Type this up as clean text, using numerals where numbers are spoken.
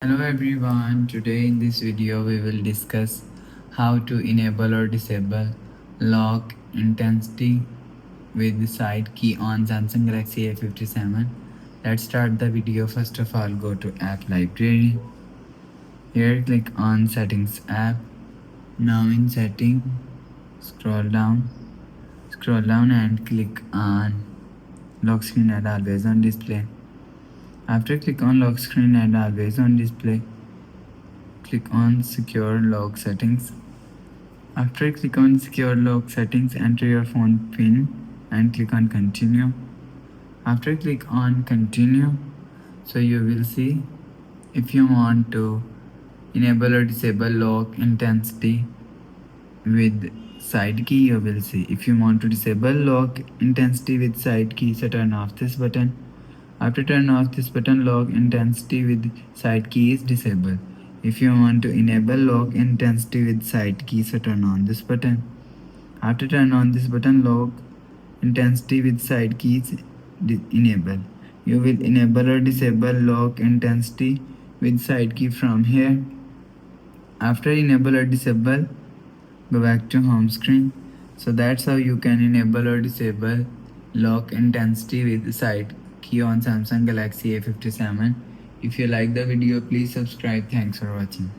Hello everyone, today in this video we will discuss how to enable or disable lock intensity with the side key on Samsung Galaxy A57. Let's start the video. First of all, go to app library. Here click on settings app. Now in setting, scroll down and click on lock screen and always on display. After click on lock screen and always on display, click on secure lock settings. After click on secure lock settings, enter your phone pin and click on continue. After click on continue, so you will see if you want to enable or disable lock intensity with side key, you will see. If you want to disable lock intensity with side key, so turn off this button. After turn off this button, lock intensity with side key is disabled. If you want to enable lock intensity with side key, so turn on this button. After turn on this button, lock intensity with side key is enabled. You will enable or disable lock intensity with side key from here. After enable or disable, go back to home screen. So that's how you can enable or disable lock intensity with side key on Samsung Galaxy A57. If you like the video, please subscribe. Thanks for watching.